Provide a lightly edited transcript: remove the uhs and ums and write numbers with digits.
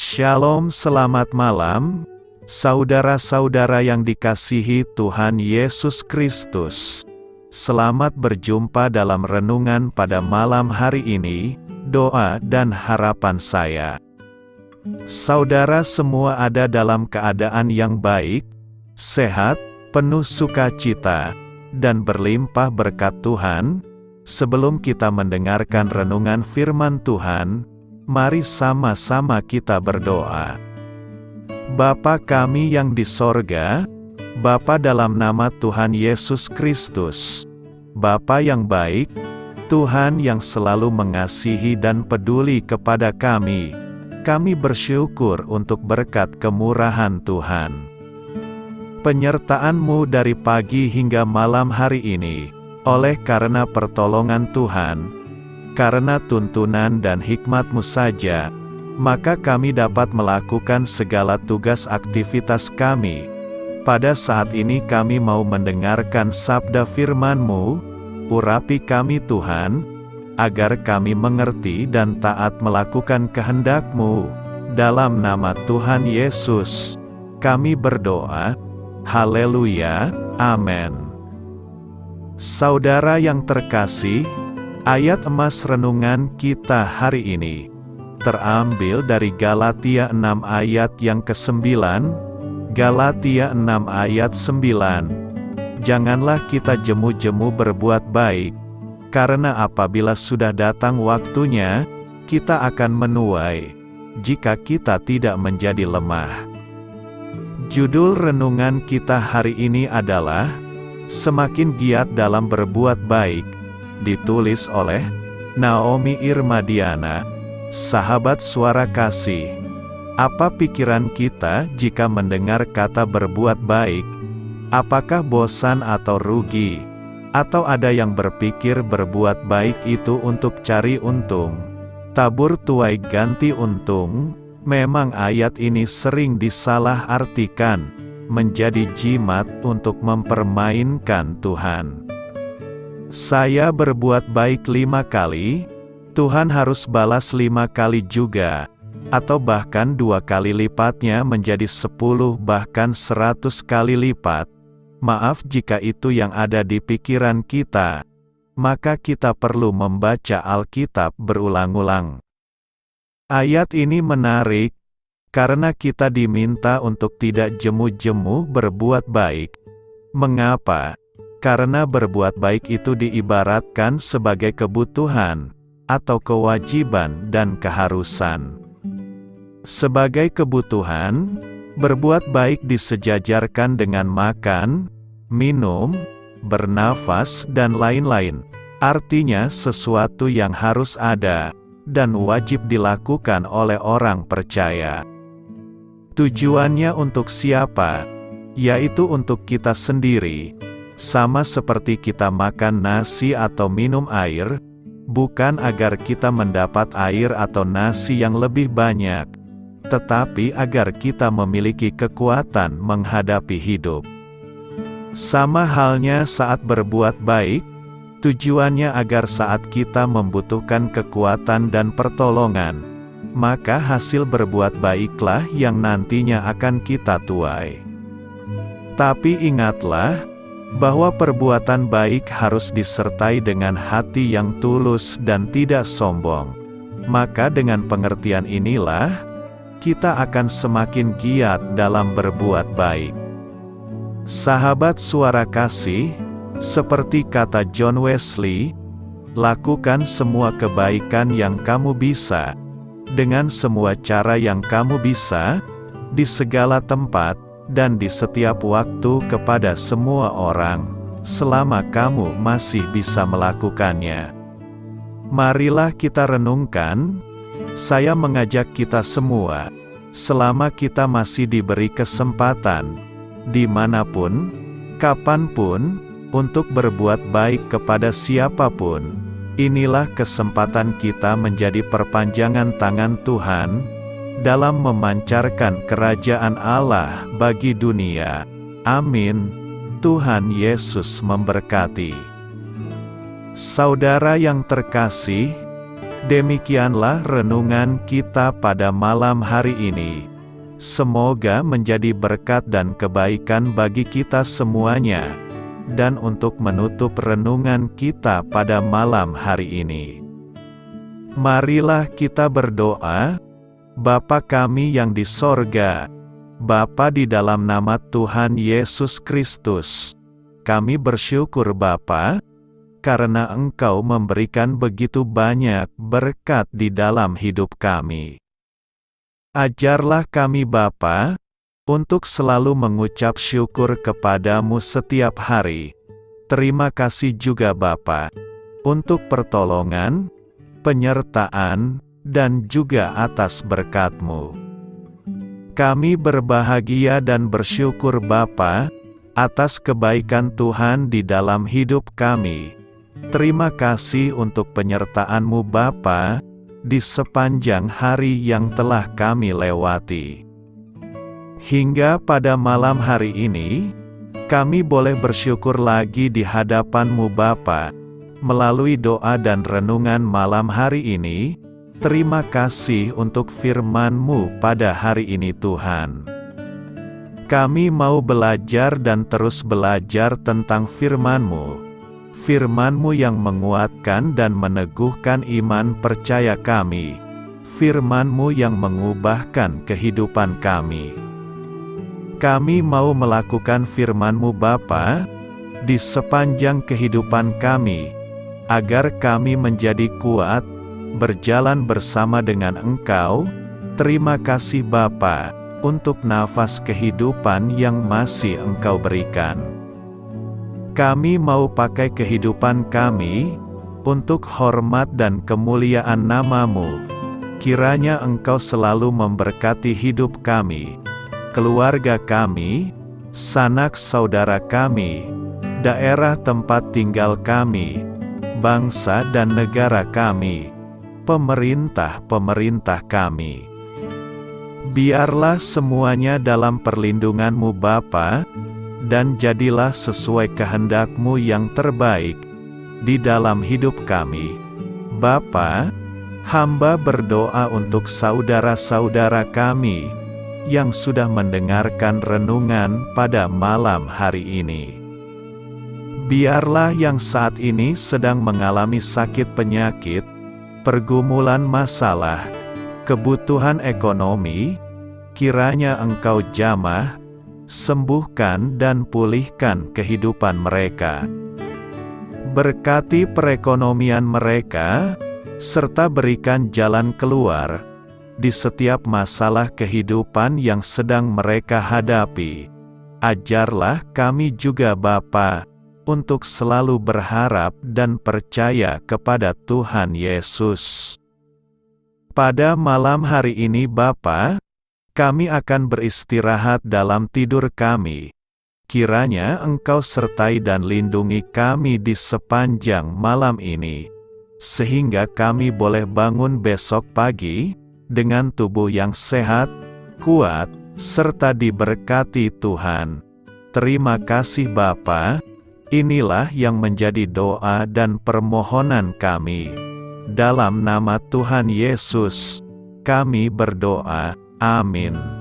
Shalom, selamat malam, saudara-saudara yang dikasihi Tuhan Yesus Kristus. Selamat berjumpa dalam renungan pada malam hari ini. Doa dan harapan saya, saudara semua ada dalam keadaan yang baik, sehat, penuh sukacita, dan berlimpah berkat Tuhan. Sebelum kita mendengarkan renungan firman Tuhan, mari sama-sama kita berdoa. Bapa kami yang di sorga, Bapa dalam nama Tuhan Yesus Kristus, Bapa yang baik, Tuhan yang selalu mengasihi dan peduli kepada kami bersyukur untuk berkat kemurahan Tuhan. Penyertaan-Mu dari pagi hingga malam hari ini, oleh karena pertolongan Tuhan, karena tuntunan dan hikmat-Mu saja, maka kami dapat melakukan segala tugas aktivitas kami. Pada saat ini kami mau mendengarkan sabda firman-Mu, urapi kami Tuhan, agar kami mengerti dan taat melakukan kehendak-Mu. Dalam nama Tuhan Yesus, kami berdoa. Haleluya, amin. Saudara yang terkasih, ayat emas renungan kita hari ini terambil dari Galatia 6 ayat yang ke-9. Galatia 6 ayat 9. Janganlah kita jemu-jemu berbuat baik, karena apabila sudah datang waktunya, kita akan menuai, jika kita tidak menjadi lemah. Judul renungan kita hari ini adalah Semakin Giat dalam Berbuat Baik, ditulis oleh Naomi Irmadiana, sahabat Suara Kasih. Apa pikiran kita jika mendengar kata berbuat baik? Apakah bosan atau rugi? Atau ada yang berpikir berbuat baik itu untuk cari untung? Tabur tuai ganti untung. Memang ayat ini sering disalah-artikan menjadi jimat untuk mempermainkan Tuhan. Saya berbuat baik 5 kali, Tuhan harus balas 5 kali juga, atau bahkan 2 kali lipatnya menjadi 10 bahkan 100 kali lipat. Maaf jika itu yang ada di pikiran kita, maka kita perlu membaca Alkitab berulang-ulang. Ayat ini menarik, karena kita diminta untuk tidak jemu-jemu berbuat baik. Mengapa? Karena berbuat baik itu diibaratkan sebagai kebutuhan, atau kewajiban dan keharusan. Sebagai kebutuhan, berbuat baik disejajarkan dengan makan, minum, bernafas dan lain-lain. Artinya sesuatu yang harus ada, dan wajib dilakukan oleh orang percaya. Tujuannya untuk siapa? Yaitu untuk kita sendiri. Sama seperti kita makan nasi atau minum air, bukan agar kita mendapat air atau nasi yang lebih banyak, tetapi agar kita memiliki kekuatan menghadapi hidup. Sama halnya saat berbuat baik, tujuannya agar saat kita membutuhkan kekuatan dan pertolongan, maka hasil berbuat baiklah yang nantinya akan kita tuai. Tapi ingatlah, bahwa perbuatan baik harus disertai dengan hati yang tulus dan tidak sombong. Maka dengan pengertian inilah, kita akan semakin giat dalam berbuat baik. Sahabat Suara Kasih, seperti kata John Wesley, lakukan semua kebaikan yang kamu bisa, dengan semua cara yang kamu bisa, di segala tempat, dan di setiap waktu kepada semua orang, selama kamu masih bisa melakukannya. Marilah kita renungkan, saya mengajak kita semua, selama kita masih diberi kesempatan, dimanapun, kapanpun, untuk berbuat baik kepada siapapun. Inilah kesempatan kita menjadi perpanjangan tangan Tuhan dalam memancarkan kerajaan Allah bagi dunia. Amin. Tuhan Yesus memberkati. Saudara yang terkasih, Demikianlah renungan kita pada malam hari ini. Semoga menjadi berkat dan kebaikan bagi kita semuanya. Dan untuk menutup renungan kita pada malam hari ini, marilah kita berdoa. Bapa kami yang di sorga, Bapa, di dalam nama Tuhan Yesus Kristus, kami bersyukur Bapa, karena Engkau memberikan begitu banyak berkat di dalam hidup kami. Ajarlah kami Bapa, untuk selalu mengucap syukur kepadamu setiap hari. Terima kasih juga Bapa, untuk pertolongan, penyertaan, dan juga atas berkat-Mu. Kami berbahagia dan bersyukur Bapa, atas kebaikan Tuhan di dalam hidup kami. Terima kasih untuk penyertaan-Mu Bapa, di sepanjang hari yang telah kami lewati. Hingga pada malam hari ini, kami boleh bersyukur lagi di hadapan-Mu Bapa, melalui doa dan renungan malam hari ini. Terima kasih untuk firman-Mu pada hari ini Tuhan. Kami mau belajar dan terus belajar tentang firman-Mu. Firman-Mu yang menguatkan dan meneguhkan iman percaya kami. Firman-Mu yang mengubahkan kehidupan kami. Kami mau melakukan firman-Mu Bapa, di sepanjang kehidupan kami, agar kami menjadi kuat, berjalan bersama dengan Engkau. Terima kasih Bapa, untuk nafas kehidupan yang masih Engkau berikan. Kami mau pakai kehidupan kami, untuk hormat dan kemuliaan nama-Mu. Kiranya Engkau selalu memberkati hidup kami, keluarga kami, sanak saudara kami, daerah tempat tinggal kami, bangsa dan negara kami, pemerintah-pemerintah kami. Biarlah semuanya dalam perlindungan-Mu Bapa, dan jadilah sesuai kehendak-Mu yang terbaik, di dalam hidup kami. Bapa, hamba berdoa untuk saudara-saudara kami, yang sudah mendengarkan renungan pada malam hari ini. Biarlah yang saat ini sedang mengalami sakit penyakit, pergumulan masalah, kebutuhan ekonomi, kiranya Engkau jamah, sembuhkan dan pulihkan kehidupan mereka. Berkati perekonomian mereka, serta berikan jalan keluar di setiap masalah kehidupan yang sedang mereka hadapi. Ajarlah kami juga Bapa, untuk selalu berharap dan percaya kepada Tuhan Yesus. Pada malam hari ini Bapa, kami akan beristirahat dalam tidur kami. Kiranya Engkau sertai dan lindungi kami di sepanjang malam ini, sehingga kami boleh bangun besok pagi, dengan tubuh yang sehat, kuat, serta diberkati Tuhan. Terima kasih Bapa. Inilah yang menjadi doa dan permohonan kami. Dalam nama Tuhan Yesus, kami berdoa. Amin.